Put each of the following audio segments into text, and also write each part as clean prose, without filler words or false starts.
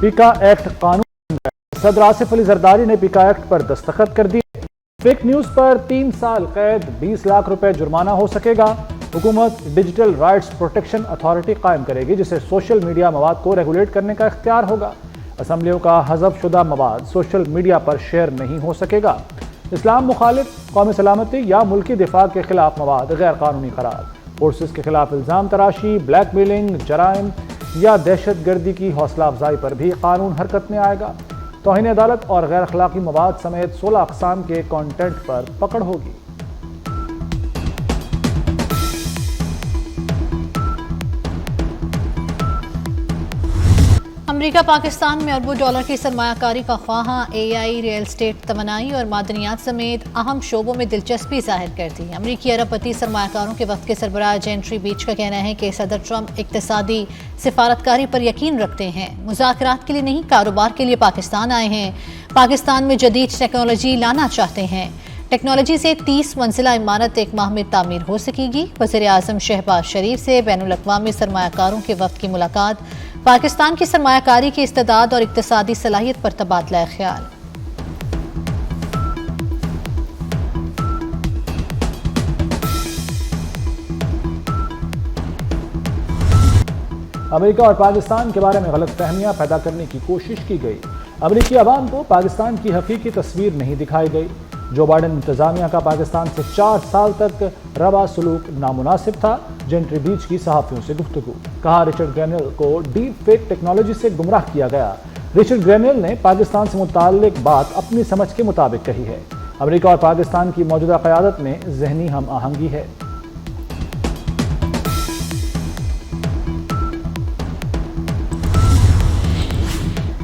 پیکا act قانون صدر آصف علی زرداری نے پیکا ایکٹ پر دستخط کر دیے۔ فیک نیوز پر 3 سال قید 20 لاکھ روپے جرمانہ ہو سکے گا۔ حکومت ڈیجیٹل رائٹس پروٹیکشن اتھارٹی قائم کرے گی جسے سوشل میڈیا مواد کو ریگولیٹ کرنے کا اختیار ہوگا۔ اسمبلیوں کا حذف شدہ مواد سوشل میڈیا پر شیئر نہیں ہو سکے گا۔ اسلام مخالف، قومی سلامتی یا ملکی دفاع کے خلاف مواد غیر قانونی قرار۔ فورسز کے خلاف الزام تراشی، بلیک میلنگ، جرائم یا دہشت گردی کی حوصلہ افزائی پر بھی قانون حرکت میں آئے گا۔ توہین عدالت اور غیر اخلاقی مواد سمیت 16 اقسام کے کانٹینٹ پر پکڑ ہوگی۔ امریکہ پاکستان میں اربوں ڈالر کی سرمایہ کاری کا خواہاں، اے آئی، ریئل اسٹیٹ، توانائی اور معدنیات سمیت اہم شعبوں میں دلچسپی ظاہر کرتی ہے۔ امریکی ارب پتی سرمایہ کاروں کے وفد کے سربراہ جینٹری بیچ کا کہنا ہے کہ صدر ٹرمپ اقتصادی سفارتکاری پر یقین رکھتے ہیں، مذاکرات کے لیے نہیں کاروبار کے لیے پاکستان آئے ہیں، پاکستان میں جدید ٹیکنالوجی لانا چاہتے ہیں۔ ٹیکنالوجی سے 30 منزلہ عمارت 1 ماہ میں تعمیر ہو سکے گی۔ وزیر اعظم شہباز شریف سے بین الاقوامی سرمایہ کاروں کے وفد کی ملاقات، پاکستان کی سرمایہ کاری کی استعداد اور اقتصادی صلاحیت پر تبادلہ خیال۔ امریکہ اور پاکستان کے بارے میں غلط فہمیاں پیدا کرنے کی کوشش کی گئی۔ امریکی عوام کو پاکستان کی حقیقی تصویر نہیں دکھائی گئی۔ جو بائیڈن انتظامیہ کا پاکستان سے 4 سال تک روا سلوک نامناسب تھا۔ جینٹری بیچ کی صحافیوں سے گفتگو، کہا رچرڈ گرینل کو ڈیپ فیک ٹیکنالوجی سے گمراہ کیا گیا۔ رچرڈ گرینل نے پاکستان سے متعلق بات اپنی سمجھ کے مطابق کہی ہے۔ امریکہ اور پاکستان کی موجودہ قیادت میں ذہنی ہم آہنگی ہے۔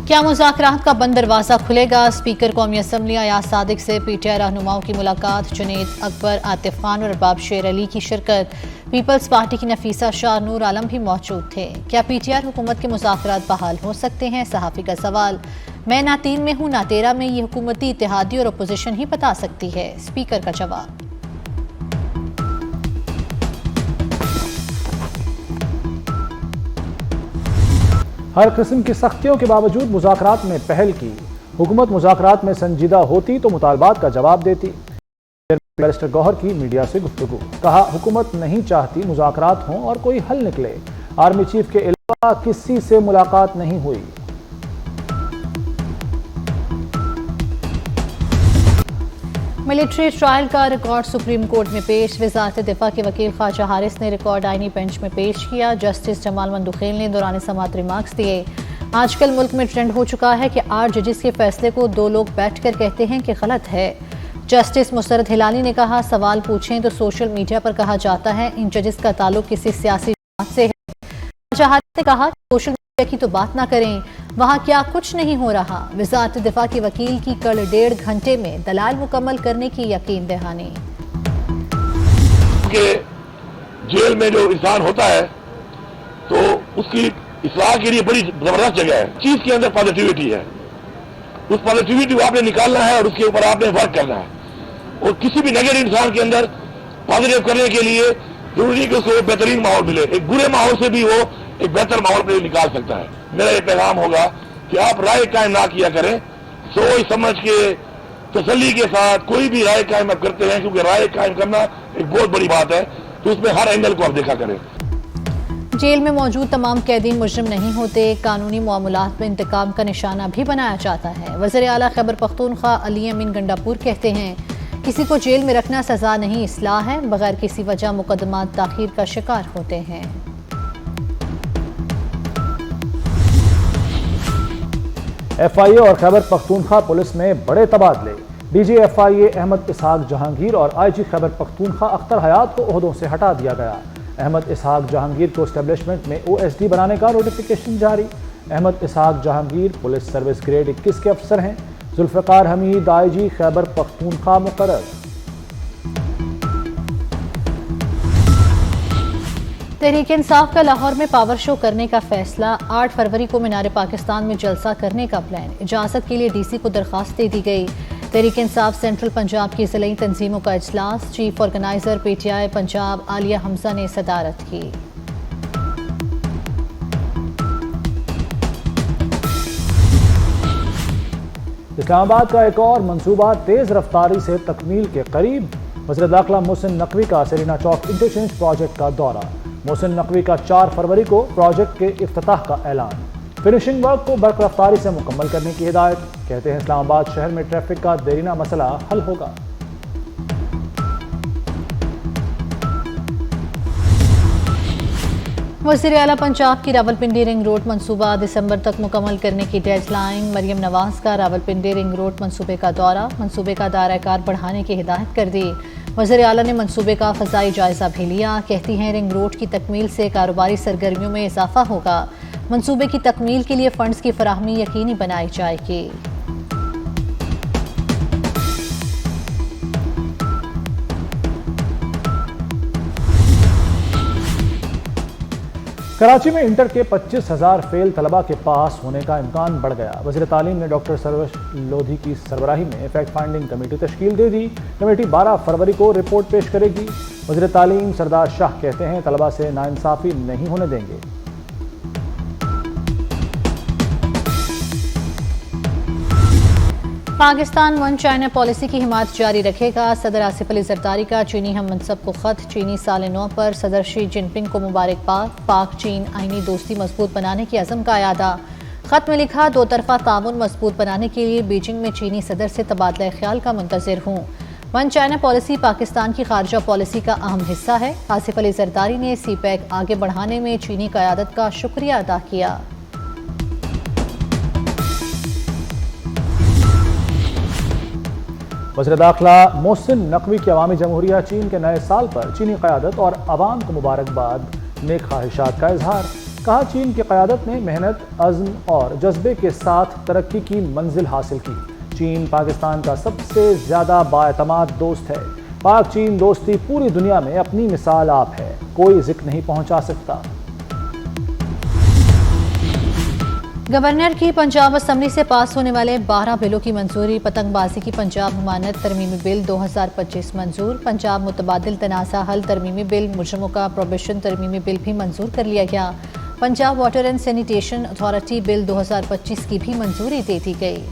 کیا مذاکرات کا بند دروازہ کھلے گا؟ اسپیکر قومی اسمبلی ایاز صادق سے پی ٹی آئی رہنماؤں کی ملاقات، جنید اکبر، عاطف خان اور ارباب شیر علی کی شرکت۔ پیپلز پارٹی کی نفیسہ شاہ نور عالم بھی موجود تھے۔ کیا پی ٹی آئی حکومت کے مذاکرات بحال ہو سکتے ہیں؟ صحافی کا سوال۔ میں نہ 3 میں ہوں نہ 13 میں، یہ حکومتی اتحادی اور اپوزیشن ہی بتا سکتی ہے، اسپیکر کا جواب۔ ہر قسم کی سختیوں کے باوجود مذاکرات میں پہل کی۔ حکومت مذاکرات میں سنجیدہ ہوتی تو مطالبات کا جواب دیتی۔ بیرسٹر گوہر کی میڈیا سے گفتگو، کہا حکومت نہیں چاہتی مذاکرات ہوں اور کوئی حل نکلے۔ آرمی چیف کے علاوہ کسی سے ملاقات نہیں ہوئی۔ ملٹری ٹرائل کا ریکارڈ سپریم کورٹ میں پیش۔ وزارت دفاع کے وکیل خواجہ حارث نے ریکارڈ آئینی بینچ میں پیش کیا۔ جسٹس جمال مندوخیل نے دوران سماعت ریمارکس دیے۔ آج کل ملک میں ٹرینڈ ہو چکا ہے کہ 8 ججز کے فیصلے کو 2 لوگ بیٹھ کر کہتے ہیں کہ غلط ہے۔ جسٹس مسرت ہلالی نے کہا سوال پوچھیں تو سوشل میڈیا پر کہا جاتا ہے ان ججز کا تعلق کسی سیاسی جماعت سے ہے۔ خواجہ حارث نے کہا کہ سوشل میڈیا کی تو بات نہ کریں، وہاں کیا کچھ نہیں ہو رہا۔ وزارت دفاع کے وکیل کی کل 1.5 گھنٹے میں دلائل مکمل کرنے کی یقین دہانی۔ کہ جیل میں جو انسان ہوتا ہے تو اس کی اصلاح کے لیے بڑی زبردست جگہ ہے۔ چیز کے اندر پازیٹیوٹی ہے، اس پازیٹیوٹی کو آپ نے نکالنا ہے اور اس کے اوپر آپ نے ورک کرنا ہے۔ اور کسی بھی نیگیٹو انسان کے اندر پازیٹیو کرنے کے لیے ضروری کہ اس کو بہترین ماحول ملے۔ ایک برے ماحول سے بھی وہ ایک بہتر ماحول پہ نکال سکتا ہے۔ میرا یہ پیغام ہوگا کہ آپ رائے قائم نہ کیا کریں، سوچ سمجھ کے تسلی کے ساتھ کوئی بھی رائے قائم آپ کرتے ہیں، کیونکہ رائے قائم کرنا ایک بہت بڑی بات ہے، تو اس میں ہر اینگل کو آپ دیکھا کریں۔ جیل میں موجود تمام قیدی مجرم نہیں ہوتے، قانونی معاملات میں انتقام کا نشانہ بھی بنایا جاتا ہے۔ وزیر اعلیٰ خیبر پختونخوا علی امین گنڈاپور کہتے ہیں کسی کو جیل میں رکھنا سزا نہیں، اصلاح ہے، بغیر کسی وجہ مقدمات تاخیر کا شکار ہوتے ہیں۔ ایف آئی اے اور خیبر پختونخوا پولیس میں بڑے تبادلے۔ ڈی جی ایف آئی اے احمد اسحاق جہانگیر اور آئی جی خیبر پختونخوا اختر حیات کو عہدوں سے ہٹا دیا گیا۔ احمد اسحاق جہانگیر کو اسٹیبلشمنٹ میں او ایس ڈی بنانے کا نوٹیفیکیشن جاری۔ احمد اسحاق جہانگیر پولیس سروس گریڈ 21 کے افسر ہیں۔ ذوالفقار حمید آئی جی خیبر پختونخوا مقرر۔ تحریک انصاف کا لاہور میں پاور شو کرنے کا فیصلہ، 8 فروری کو مینار پاکستان میں جلسہ کرنے کا پلان۔ اجازت کے لیے ڈی سی کو درخواست دے دی گئی۔ تحریک انصاف سینٹرل پنجاب کی ضلعی تنظیموں کا اجلاس، chief organiser P T I Punjab Aliya Hamza نے صدارت کی۔ اسلام آباد کا ایک اور منصوبہ تیز رفتاری سے تکمیل کے قریب، وزیر داخلہ محسن نقوی کا سرینا چوک انٹرچینج پروجیکٹ کا دورہ۔ محسن نقوی کا 4 فروری کو پروجیکٹ کے افتتاح کا اعلان۔ فنشنگ ورک کو برق رفتاری سے مکمل کرنے کی ہدایت۔ کہتے ہیں اسلام آباد شہر میں ٹریفک کا دیرینہ مسئلہ حل ہوگا۔ وزیر اعلیٰ پنجاب کی راولپنڈی رنگ روڈ منصوبہ دسمبر تک مکمل کرنے کی ڈیڈ لائن۔ مریم نواز کا راولپنڈی رنگ روڈ منصوبے کا دورہ، منصوبے کا دائرہ کار بڑھانے کی ہدایت کر دی۔ وزیر اعلیٰ نے منصوبے کا فضائی جائزہ بھی لیا۔ کہتی ہیں رنگ روڈ کی تکمیل سے کاروباری سرگرمیوں میں اضافہ ہوگا۔ منصوبے کی تکمیل کے لیے فنڈز کی فراہمی یقینی بنائی جائے گی۔ کراچی میں انٹر کے 25,000 فیل طلبہ کے پاس ہونے کا امکان بڑھ گیا۔ وزیر تعلیم نے ڈاکٹر سروش لودھی کی سربراہی میں فیکٹ فائنڈنگ کمیٹی تشکیل دے دی۔ کمیٹی 12 فروری کو رپورٹ پیش کرے گی۔ وزیر تعلیم سردار شاہ کہتے ہیں طلبہ سے ناانصافی نہیں ہونے دیں گے۔ پاکستان ون چائنا پالیسی کی حمایت جاری رکھے گا۔ صدر آصف علی زرداری کا چینی ہم منصب کو خط۔ چینی سال نو پر صدر شی جن پنگ کو مبارکباد۔ پاک چین آئینی دوستی مضبوط بنانے کے عزم کا اعادہ۔ خط میں لکھا، دو طرفہ تعاون مضبوط بنانے کے لیے بیجنگ میں چینی صدر سے تبادلہ خیال کا منتظر ہوں۔ ون چائنا پالیسی پاکستان کی خارجہ پالیسی کا اہم حصہ ہے۔ آصف علی زرداری نے سی پیک آگے بڑھانے میں چینی قیادت کا شکریہ ادا کیا۔ وزیر داخلہ محسن نقوی کی عوامی جمہوریہ چین کے نئے سال پر چینی قیادت اور عوام کو مبارکباد، نیک خواہشات کا اظہار۔ کہا چین کی قیادت نے محنت، عزم اور جذبے کے ساتھ ترقی کی منزل حاصل کی۔ چین پاکستان کا سب سے زیادہ بااعتماد دوست ہے۔ پاک چین دوستی پوری دنیا میں اپنی مثال آپ ہے، کوئی ذکر نہیں پہنچا سکتا۔ گورنر کی پنجاب اسمبلی سے پاس ہونے والے 12 بلوں کی منظوری۔ پتنگ بازی کی پنجاب ممانعت ترمیمی بل 2025 منظور۔ پنجاب متبادل تنازع حل ترمیمی بل، مجرموں کا پروبیشن ترمیمی بل بھی منظور کر لیا گیا۔ Punjab water and sanitation authority bill 2025 کی بھی منظوری دے دی گئی۔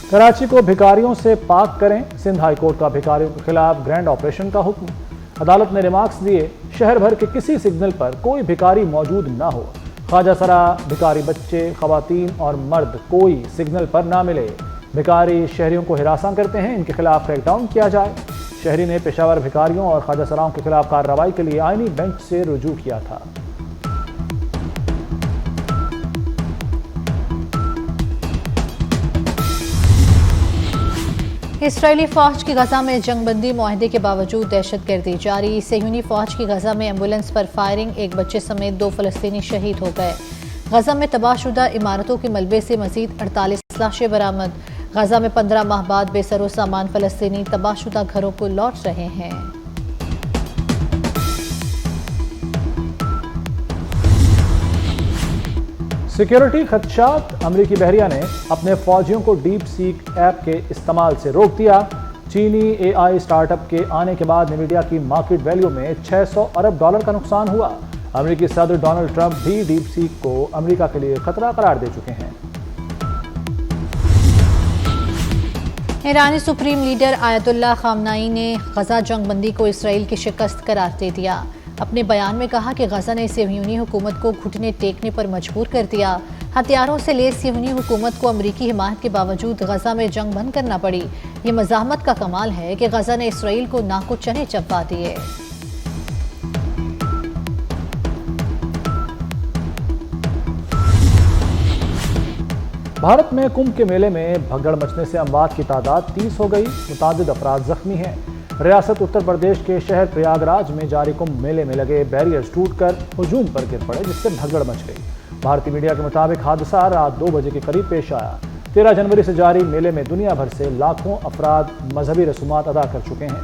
کراچی کو بھکاریوں سے پاک کریں، سندھ ہائی کورٹ کا بھکاریوں کے خلاف گرینڈ آپریشن کا حکم۔ عدالت نے ریمارکس دیے، شہر بھر کے کسی سگنل پر کوئی بھکاری موجود نہ ہو۔ خواجہ سرا بھکاری بچے، خواتین اور مرد کوئی سگنل پر نہ ملے۔ بھکاری شہریوں کو ہراساں کرتے ہیں، ان کے خلاف کریک ڈاؤن کیا جائے۔ شہری نے پیشہ ور بھکاریوں اور خواجہ سراؤں کے خلاف کارروائی کے لیے آئینی بینچ سے رجوع کیا تھا۔ اسرائیلی فوج کی غزہ میں جنگ بندی معاہدے کے باوجود دہشت گردی جاری۔ صہیونی فوج کی غزہ میں ایمبولینس پر فائرنگ، ایک بچے سمیت 2 فلسطینی شہید ہو گئے۔ غزہ میں تباہ شدہ عمارتوں کے ملبے سے مزید 48 لاشیں برآمد۔ غزہ میں 15 ماہ بعد بے سر و سامان فلسطینی تباہ شدہ گھروں کو لوٹ رہے ہیں۔ سیکیورٹی خدشات، امریکی بحریہ نے اپنے فوجیوں کو ڈیپ سیک ایپ کے استعمال سے روک دیا۔ چینی اے آئی سٹارٹ اپ کے آنے کے بعد نیویڈیا کی مارکیٹ ویلیو میں $600 ارب کا نقصان ہوا۔ امریکی صدر ڈونلڈ ٹرمپ بھی ڈیپ سیک کو امریکہ کے لیے خطرہ قرار دے چکے ہیں۔ ایرانی سپریم لیڈر آیت اللہ خامنائی نے غزہ جنگ بندی کو اسرائیل کی شکست قرار دے دیا۔ اپنے بیان میں کہا کہ غزہ نے صہیونی حکومت کو گھٹنے ٹیکنے پر مجبور کر دیا۔ ہتھیاروں سے لیس صہیونی حکومت کو امریکی حمایت کے باوجود غزہ میں جنگ بند کرنا پڑی۔ یہ مزاحمت کا کمال ہے کہ غزہ نے اسرائیل کو ناک و چنے چبا دیے۔ بھارت میں کمبھ کے میلے میں بھگدڑ مچنے سے اموات کی تعداد 30 ہو گئی، متعدد افراد زخمی ہیں۔ ریاست اتر پردیش کے شہر پریاگ راج میں جاری کمبھ میلے میں لگے بیریئرز ٹوٹ کر ہجوم پر گر پڑے، جس سے بھگدڑ مچ گئی۔ بھارتی میڈیا کے مطابق حادثہ رات 2 بجے کے قریب پیش آیا۔ 13 جنوری سے جاری میلے میں دنیا بھر سے لاکھوں افراد مذہبی رسومات ادا کر چکے ہیں۔